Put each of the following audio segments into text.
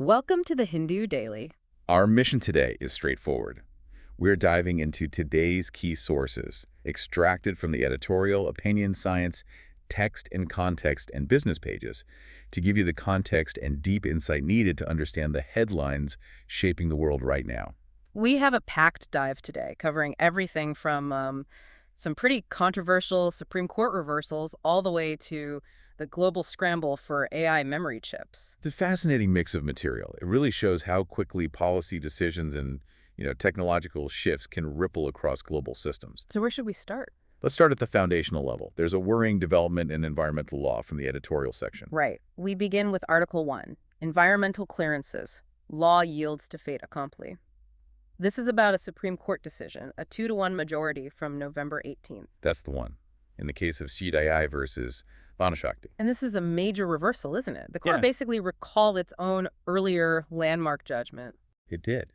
Welcome to the Hindu Daily. Our mission today is straightforward. We're diving into today's key sources, extracted from the editorial, opinion, science, text and context, and business pages, to give you the context and deep insight needed to understand the headlines shaping the world right now. We have a packed dive today, covering everything from some pretty controversial Supreme Court reversals all the way to the global scramble for AI memory chips. It's a fascinating mix of material. It really shows how quickly policy decisions and technological shifts can ripple across global systems. So where should we start? Let's start at the foundational level. There's a worrying development in environmental law from the editorial section. Right. We begin with Article 1, Environmental Clearances. Law yields to Fait Accompli. This is about a Supreme Court decision, a 2-to-1 majority from November 18th. That's the one. In the case of CDI versus Vanashakti. And this is a major reversal, isn't it? The court Yeah. basically recalled its own earlier landmark judgment. It did.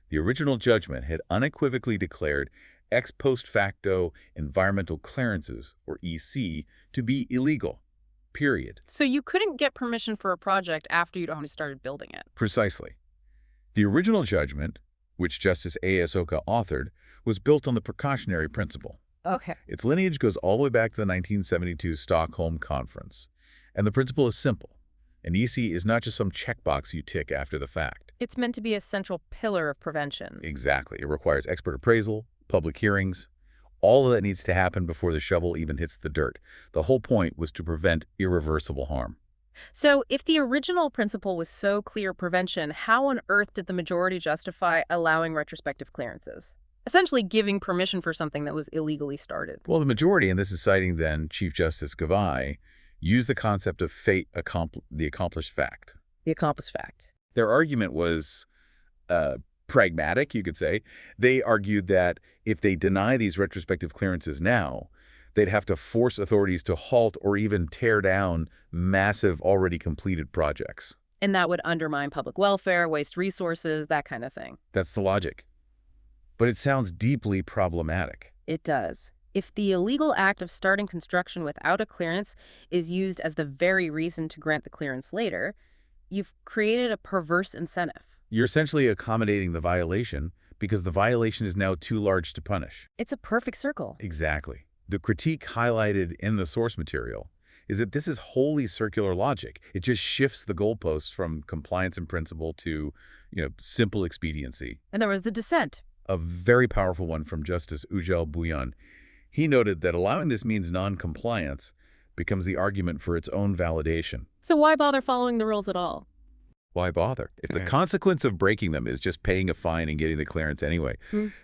The original judgment had unequivocally declared ex post facto environmental clearances, or EC, to be illegal. Period. So you couldn't get permission for a project after you'd already started building it. Precisely. The original judgment, which Justice A.S. Oka authored, was built on the precautionary principle. Okay. Its lineage goes all the way back to the 1972 Stockholm Conference. And the principle is simple. An EC is not just some checkbox you tick after the fact. It's meant to be a central pillar of prevention. Exactly. It requires expert appraisal, public hearings. All of that needs to happen before the shovel even hits the dirt. The whole point was to prevent irreversible harm. So if the original principle was so clear prevention, how on earth did the majority justify allowing retrospective clearances? Essentially giving permission for something that was illegally started. Well, the majority, and this is citing then Chief Justice Gavai, used the concept of fait accompli, the accomplished fact. The accomplished fact. Their argument was pragmatic, you could say. They argued that if they deny these retrospective clearances now, they'd have to force authorities to halt or even tear down massive, already completed projects. And that would undermine public welfare, waste resources, that kind of thing. That's the logic. But it sounds deeply problematic. It does. If the illegal act of starting construction without a clearance is used as the very reason to grant the clearance later, you've created a perverse incentive. You're essentially accommodating the violation because the violation is now too large to punish. It's a perfect circle. Exactly. The critique highlighted in the source material is that this is wholly circular logic. It just shifts the goalposts from compliance in principle to, simple expediency. And there was the dissent. A very powerful one from Justice Ujjal Bhuyan. He noted that allowing this means non-compliance becomes the argument for its own validation. So why bother following the rules at all? Why bother? If the consequence of breaking them is just paying a fine and getting the clearance anyway,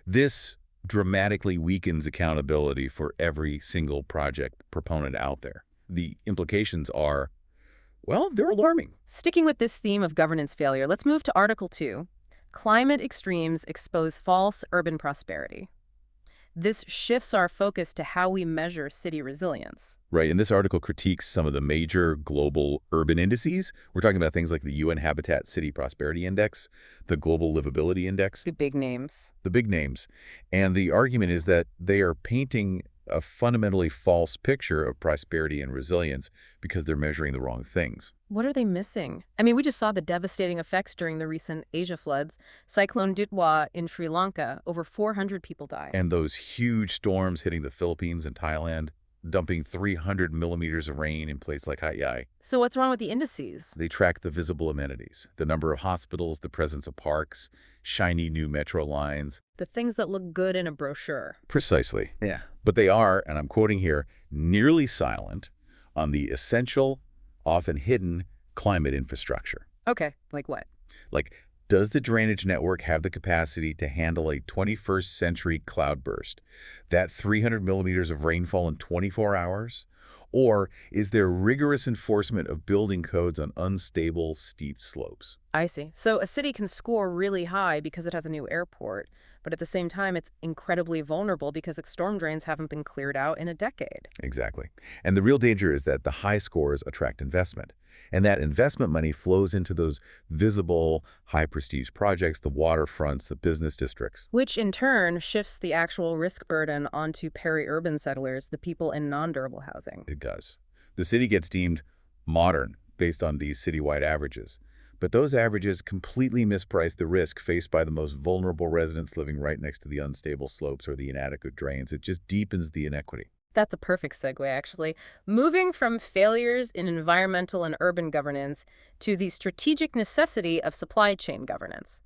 this dramatically weakens accountability for every single project proponent out there. The implications are, well, they're alarming. Sticking with this theme of governance failure, let's move to Article 2. Climate extremes expose false urban prosperity. This shifts our focus to how we measure city resilience. Right, and this article critiques some of the major global urban indices. We're talking about things like the UN Habitat City Prosperity Index, the Global Livability Index. The big names. The big names. And the argument is that they are painting a fundamentally false picture of prosperity and resilience because they're measuring the wrong things. What are they missing? I mean, we just saw the devastating effects during the recent Asia floods. Cyclone Ditwa in Sri Lanka, over 400 people died. And those huge storms hitting the Philippines and Thailand, dumping 300 millimeters of rain in places like Hatyai. So what's wrong with the indices? They track the visible amenities, the number of hospitals, the presence of parks, shiny new metro lines. The things that look good in a brochure. Precisely. Yeah. But they are, and I'm quoting here, nearly silent on the essential, often hidden climate infrastructure. Okay, like what? Like, does the drainage network have the capacity to handle a 21st century cloudburst? That 300 millimeters of rainfall in 24 hours? Or is there rigorous enforcement of building codes on unstable, steep slopes? I see. So a city can score really high because it has a new airport, but at the same time, it's incredibly vulnerable because its storm drains haven't been cleared out in a decade. Exactly. And the real danger is that the high scores attract investment. And that investment money flows into those visible, high-prestige projects, the waterfronts, the business districts. Which in turn shifts the actual risk burden onto peri-urban settlers, the people in non-durable housing. It does. The city gets deemed modern based on these citywide averages. But those averages completely misprice the risk faced by the most vulnerable residents living right next to the unstable slopes or the inadequate drains. It just deepens the inequity. That's a perfect segue, actually. Moving from failures in environmental and urban governance to the strategic necessity of supply chain governance.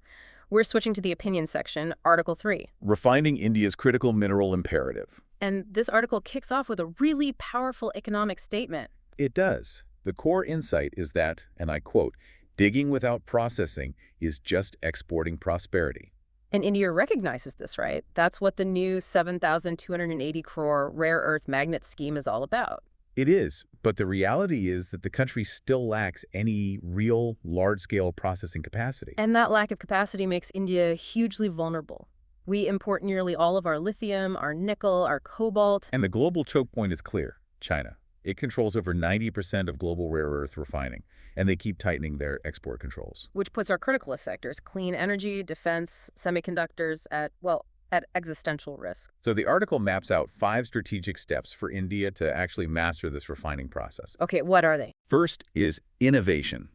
We're switching to the opinion section, Article 3. Refining India's critical mineral imperative. And this article kicks off with a really powerful economic statement. It does. The core insight is that, and I quote, digging without processing is just exporting prosperity. And India recognizes this, right? That's what the new 7,280 crore rare earth magnet scheme is all about. It is, but the reality is that the country still lacks any real large-scale processing capacity. And that lack of capacity makes India hugely vulnerable. We import nearly all of our lithium, our nickel, our cobalt. And the global choke point is clear, China. It controls over 90% of global rare earth refining, and they keep tightening their export controls. Which puts our critical sectors, clean energy, defense, semiconductors, at existential risk. So the article maps out 5 strategic steps for India to actually master this refining process. Okay, what are they? First is innovation,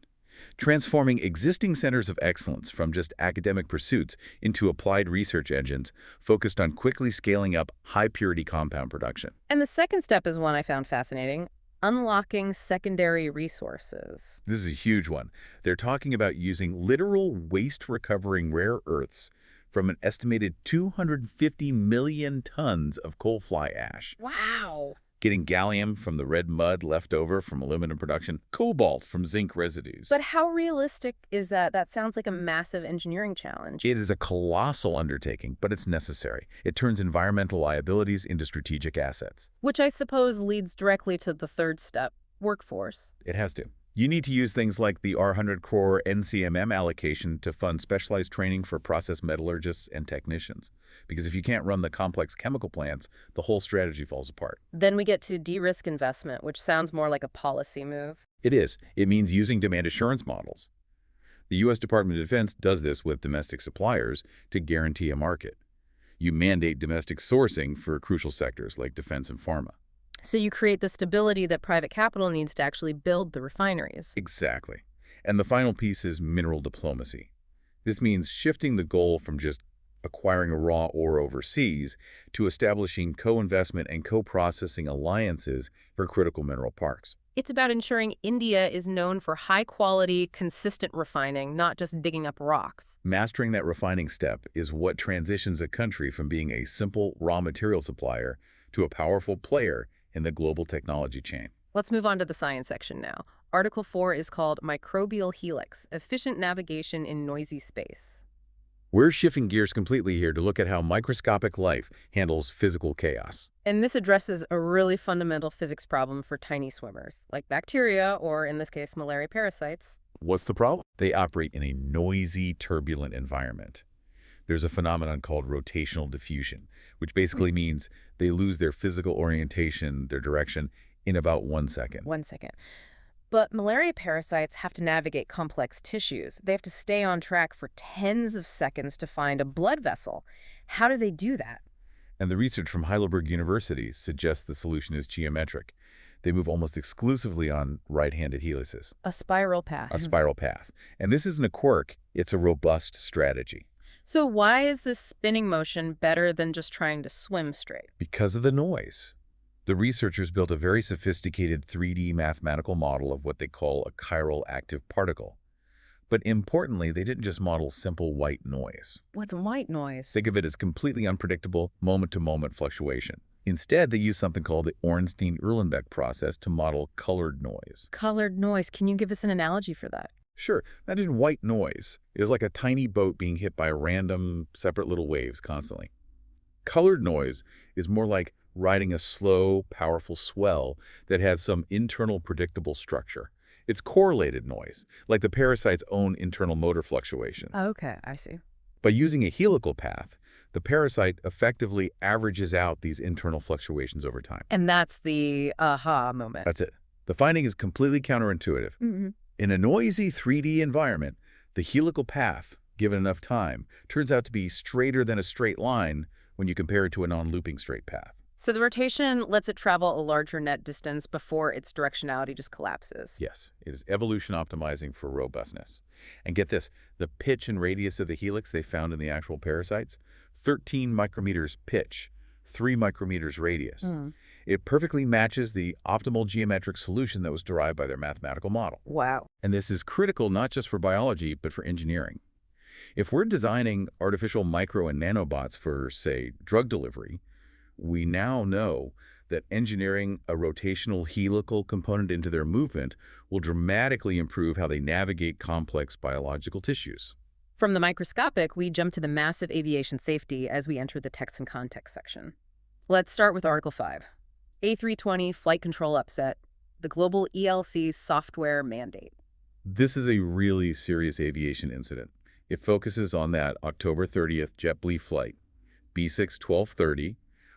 transforming existing centers of excellence from just academic pursuits into applied research engines focused on quickly scaling up high-purity compound production. And the second step is one I found fascinating: unlocking secondary resources. This is a huge one. They're talking about using literal waste-recovering rare earths from an estimated 250 million tons of coal fly ash. Wow! Getting gallium from the red mud left over from aluminum production, cobalt from zinc residues. But how realistic is that? That sounds like a massive engineering challenge. It is a colossal undertaking, but it's necessary. It turns environmental liabilities into strategic assets. Which I suppose leads directly to the third step, workforce. It has to. You need to use things like the R100 Core NCMM allocation to fund specialized training for process metallurgists and technicians. Because if you can't run the complex chemical plants, the whole strategy falls apart. Then we get to de-risk investment, which sounds more like a policy move. It is. It means using demand assurance models. The U.S. Department of Defense does this with domestic suppliers to guarantee a market. You mandate domestic sourcing for crucial sectors like defense and pharma. So you create the stability that private capital needs to actually build the refineries. Exactly. And the final piece is mineral diplomacy. This means shifting the goal from just acquiring a raw ore overseas to establishing co-investment and co-processing alliances for critical mineral parks. It's about ensuring India is known for high-quality, consistent refining, not just digging up rocks. Mastering that refining step is what transitions a country from being a simple raw material supplier to a powerful player in the global technology chain. Let's move on to the science section now. Article 4 is called Microbial Helix, Efficient Navigation in Noisy Space. We're shifting gears completely here to look at how microscopic life handles physical chaos. And this addresses a really fundamental physics problem for tiny swimmers, like bacteria, or in this case, malaria parasites. What's the problem? They operate in a noisy, turbulent environment. There's a phenomenon called rotational diffusion, which basically means they lose their physical orientation, their direction, in about 1 second. 1 second. But malaria parasites have to navigate complex tissues. They have to stay on track for tens of seconds to find a blood vessel. How do they do that? And the research from Heidelberg University suggests the solution is geometric. They move almost exclusively on right-handed helices. A spiral path. A spiral path. And this isn't a quirk, it's a robust strategy. So why is this spinning motion better than just trying to swim straight? Because of the noise. The researchers built a very sophisticated 3D mathematical model of what they call a chiral active particle. But importantly, they didn't just model simple white noise. What's white noise? Think of it as completely unpredictable, moment-to-moment fluctuation. Instead, they used something called the Ornstein-Uhlenbeck process to model colored noise. Colored noise. Can you give us an analogy for that? Sure. Imagine white noise is like a tiny boat being hit by random, separate little waves constantly. Colored noise is more like riding a slow, powerful swell that has some internal predictable structure. It's correlated noise, like the parasite's own internal motor fluctuations. Okay, I see. By using a helical path, the parasite effectively averages out these internal fluctuations over time. And that's the aha moment. That's it. The finding is completely counterintuitive. Mm-hmm. In a noisy 3D environment, the helical path, given enough time, turns out to be straighter than a straight line when you compare it to a non-looping straight path. So the rotation lets it travel a larger net distance before its directionality just collapses. Yes, it is evolution optimizing for robustness. And get this, the pitch and radius of the helix they found in the actual parasites, 13 micrometers pitch, 3 micrometers radius. Hmm. It perfectly matches the optimal geometric solution that was derived by their mathematical model. Wow. And this is critical not just for biology, but for engineering. If we're designing artificial micro and nanobots for, say, drug delivery, we now know that engineering a rotational helical component into their movement will dramatically improve how they navigate complex biological tissues. From the microscopic, we jump to the massive aviation safety as we enter the text and context section. Let's start with Article 5. A320 flight control upset, the global ELC software mandate. This is a really serious aviation incident. It focuses on that October 30th JetBlue flight, B6-1230,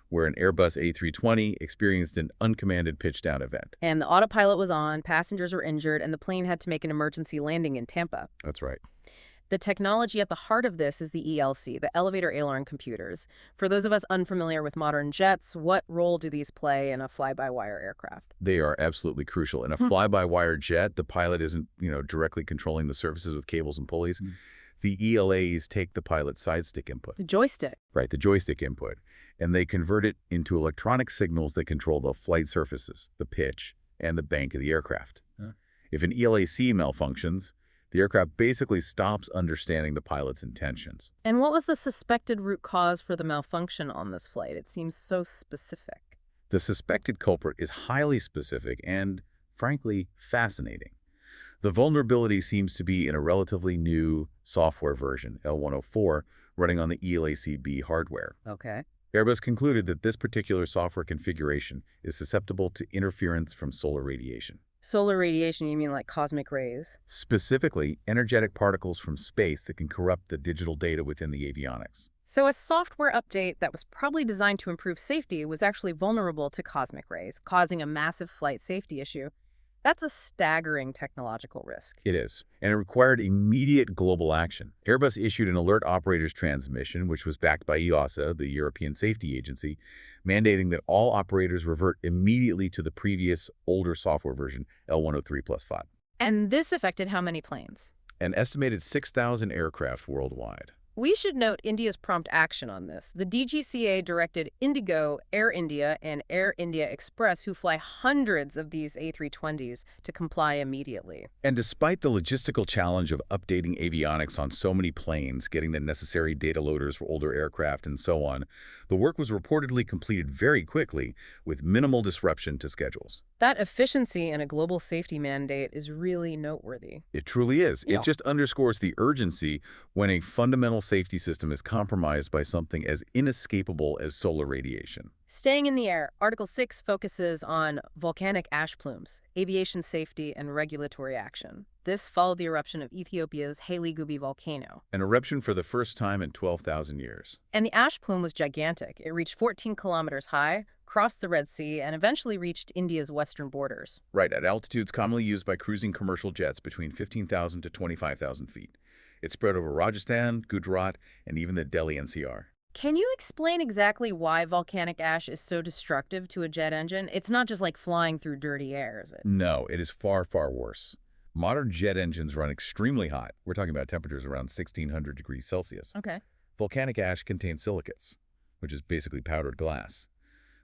where an Airbus A320 experienced an uncommanded pitch-down event. And the autopilot was on, passengers were injured, and the plane had to make an emergency landing in Tampa. That's right. The technology at the heart of this is the ELC, the elevator aileron computers. For those of us unfamiliar with modern jets, what role do these play in a fly-by-wire aircraft? They are absolutely crucial. In a fly-by-wire jet, the pilot isn't, directly controlling the surfaces with cables and pulleys. The ELAs take the pilot's side stick input. The joystick. Right, the joystick input, and they convert it into electronic signals that control the flight surfaces, the pitch, and the bank of the aircraft. If an ELAC malfunctions, the aircraft basically stops understanding the pilot's intentions. And what was the suspected root cause for the malfunction on this flight? It seems so specific. The suspected culprit is highly specific and, frankly, fascinating. The vulnerability seems to be in a relatively new software version, L104, running on the ELAC-B hardware. Okay. Airbus concluded that this particular software configuration is susceptible to interference from solar radiation. Solar radiation, you mean like cosmic rays? Specifically, energetic particles from space that can corrupt the digital data within the avionics. So a software update that was probably designed to improve safety was actually vulnerable to cosmic rays, causing a massive flight safety issue. That's a staggering technological risk. It is, and it required immediate global action. Airbus issued an alert operators transmission, which was backed by EASA, the European Safety Agency, mandating that all operators revert immediately to the previous, older software version, L103+5. And this affected how many planes? An estimated 6,000 aircraft worldwide. We should note India's prompt action on this. The DGCA directed Indigo, Air India, and Air India Express, who fly hundreds of these A320s, to comply immediately. And despite the logistical challenge of updating avionics on so many planes, getting the necessary data loaders for older aircraft, and so on, the work was reportedly completed very quickly with minimal disruption to schedules. That efficiency in a global safety mandate is really noteworthy. It truly is. Yeah. It just underscores the urgency when a fundamental safety system is compromised by something as inescapable as solar radiation. Staying in the air, Article 6 focuses on volcanic ash plumes, aviation safety, and regulatory action. This followed the eruption of Ethiopia's Helix volcano. An eruption for the first time in 12,000 years. And the ash plume was gigantic. It reached 14 kilometers high, crossed the Red Sea, and eventually reached India's western borders. Right, at altitudes commonly used by cruising commercial jets between 15,000 to 25,000 feet. It spread over Rajasthan, Gujarat, and even the Delhi NCR. Can you explain exactly why volcanic ash is so destructive to a jet engine? It's not just like flying through dirty air, is it? No, it is far, far worse. Modern jet engines run extremely hot. We're talking about temperatures around 1,600 degrees Celsius. Okay. Volcanic ash contains silicates, which is basically powdered glass.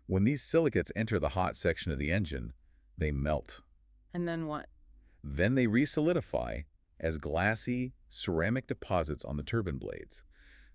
When these silicates enter the hot section of the engine, they melt. And then what? Then they re-solidify as glassy ceramic deposits on the turbine blades.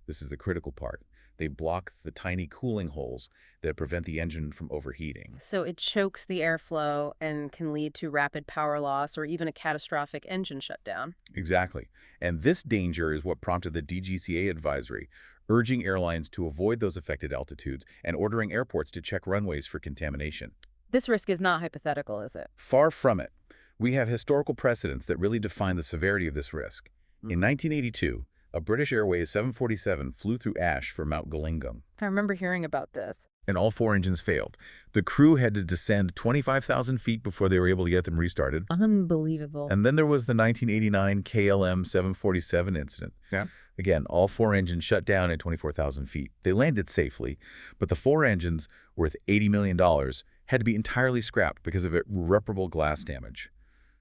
This is the critical part. They block the tiny cooling holes that prevent the engine from overheating. So it chokes the airflow and can lead to rapid power loss or even a catastrophic engine shutdown. Exactly. And this danger is what prompted the DGCA advisory, urging airlines to avoid those affected altitudes and ordering airports to check runways for contamination. This risk is not hypothetical, is it? Far from it. We have historical precedents that really define the severity of this risk. In 1982, a British Airways 747 flew through ash for Mount Gulingam. I remember hearing about this. and all 4 engines failed. The crew had to descend 25,000 feet before they were able to get them restarted. Unbelievable. And then there was the 1989 KLM 747 incident. Yeah. Again, all 4 engines shut down at 24,000 feet. They landed safely, but the 4 engines, worth $80 million, had to be entirely scrapped because of irreparable glass damage.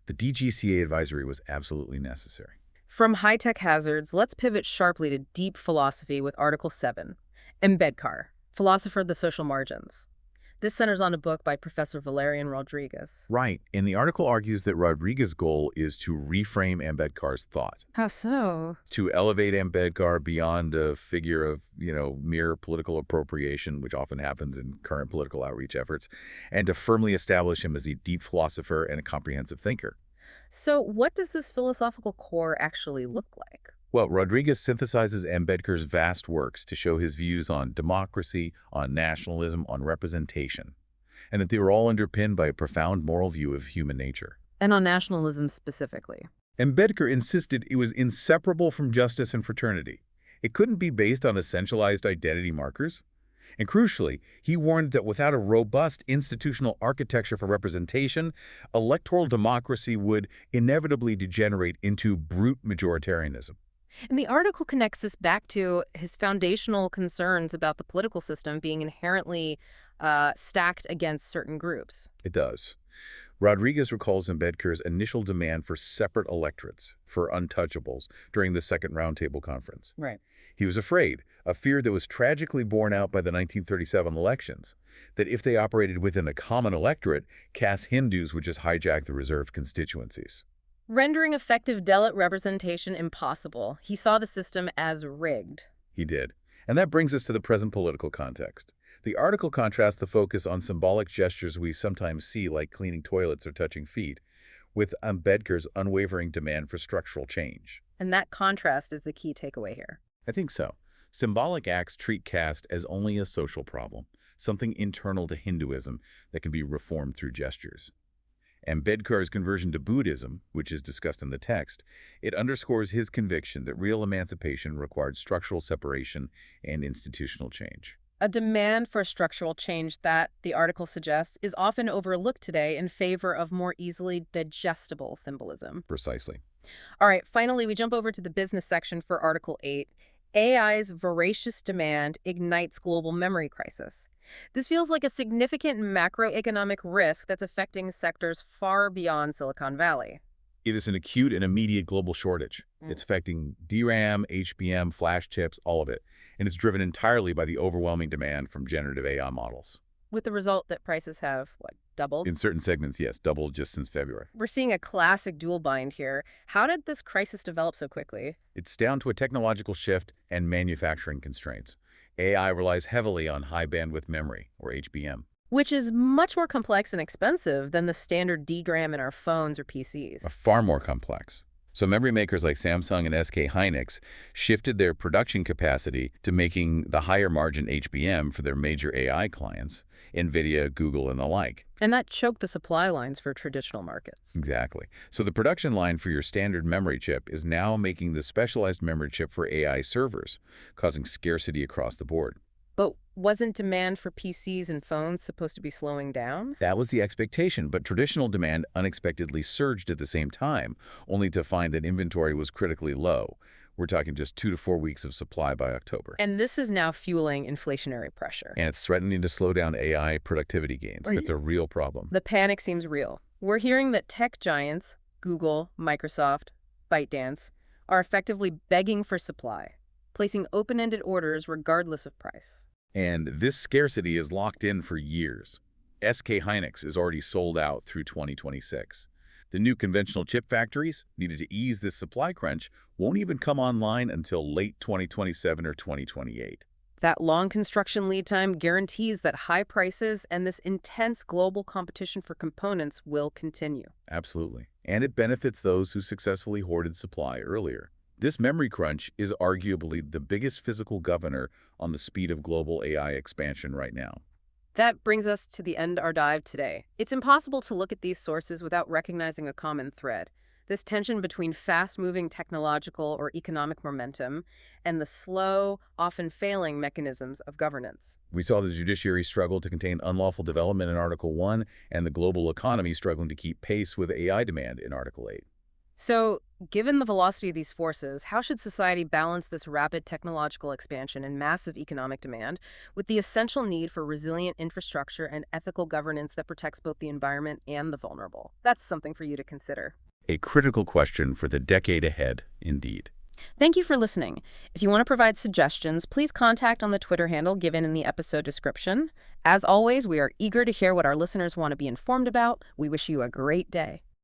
The DGCA advisory was absolutely necessary. From high-tech hazards, let's pivot sharply to deep philosophy with Article 7, Ambedkar, Philosopher, the Social Margins. This centers on a book by Professor Valerian Rodriguez. Right, and the article argues that Rodriguez's goal is to reframe Ambedkar's thought, How so? to elevate Ambedkar beyond a figure of, mere political appropriation, which often happens in current political outreach efforts, and to firmly establish him as a deep philosopher and a comprehensive thinker. So what does this philosophical core actually look like? Well, Rodriguez synthesizes Ambedkar's vast works to show his views on democracy, on nationalism, on representation, and that they were all underpinned by a profound moral view of human nature. And on nationalism specifically. Ambedkar insisted it was inseparable from justice and fraternity. It couldn't be based on essentialized identity markers. And crucially, he warned that without a robust institutional architecture for representation, electoral democracy would inevitably degenerate into brute majoritarianism. And the article connects this back to his foundational concerns about the political system being inherently stacked against certain groups. It does. Rodriguez recalls Ambedkar's initial demand for separate electorates, for untouchables, during the Second Roundtable Conference. Right. He was afraid, a fear that was tragically borne out by the 1937 elections, that if they operated within a common electorate, caste Hindus would just hijack the reserved constituencies. Rendering effective Dalit representation impossible, he saw the system as rigged. He did. And that brings us to the present political context. The article contrasts the focus on symbolic gestures we sometimes see, like cleaning toilets or touching feet, with Ambedkar's unwavering demand for structural change. And that contrast is the key takeaway here. I think so. Symbolic acts treat caste as only a social problem, something internal to Hinduism that can be reformed through gestures. Ambedkar's conversion to Buddhism, which is discussed in the text, it underscores his conviction that real emancipation required structural separation and institutional change. A demand for structural change that, the article suggests, is often overlooked today in favor of more easily digestible symbolism. Precisely. All right, finally, we jump over to the business section for Article 8. AI's voracious demand ignites global memory crisis. This feels like a significant macroeconomic risk that's affecting sectors far beyond Silicon Valley. It is an acute and immediate global shortage. It's affecting DRAM, HBM, flash chips, all of it. And it's driven entirely by the overwhelming demand from generative AI models. With the result that prices have, doubled? In certain segments, yes, doubled just since February. We're seeing a classic dual bind here. How did this crisis develop so quickly? It's down to a technological shift and manufacturing constraints. AI relies heavily on high bandwidth memory, or HBM. Which is much more complex and expensive than the standard DRAM in our phones or PCs. Far more complex. So memory makers like Samsung and SK Hynix shifted their production capacity to making the higher margin HBM for their major AI clients, NVIDIA, Google, and the like. And that choked the supply lines for traditional markets. Exactly. So the production line for your standard memory chip is now making the specialized memory chip for AI servers, causing scarcity across the board. But wasn't demand for PCs and phones supposed to be slowing down? That was the expectation, but traditional demand unexpectedly surged at the same time, only to find that inventory was critically low. We're talking just 2 to 4 weeks of supply by October. And this is now fueling inflationary pressure. And it's threatening to slow down AI productivity gains. That's a real problem. The panic seems real. We're hearing that tech giants, Google, Microsoft, ByteDance, are effectively begging for supply, placing open-ended orders regardless of price. And this scarcity is locked in for years. SK Hynix is already sold out through 2026. The new conventional chip factories, needed to ease this supply crunch, won't even come online until late 2027 or 2028. That long construction lead time guarantees that high prices and this intense global competition for components will continue. Absolutely. And it benefits those who successfully hoarded supply earlier. This memory crunch is arguably the biggest physical governor on the speed of global AI expansion right now. That brings us to the end of our dive today. It's impossible to look at these sources without recognizing a common thread. This tension between fast-moving technological or economic momentum and the slow, often failing mechanisms of governance. We saw the judiciary struggle to contain unlawful development in Article 1 and the global economy struggling to keep pace with AI demand in Article 8. So, given the velocity of these forces, how should society balance this rapid technological expansion and massive economic demand with the essential need for resilient infrastructure and ethical governance that protects both the environment and the vulnerable? That's something for you to consider. A critical question for the decade ahead, indeed. Thank you for listening. If you want to provide suggestions, please contact on the Twitter handle given in the episode description. As always, we are eager to hear what our listeners want to be informed about. We wish you a great day.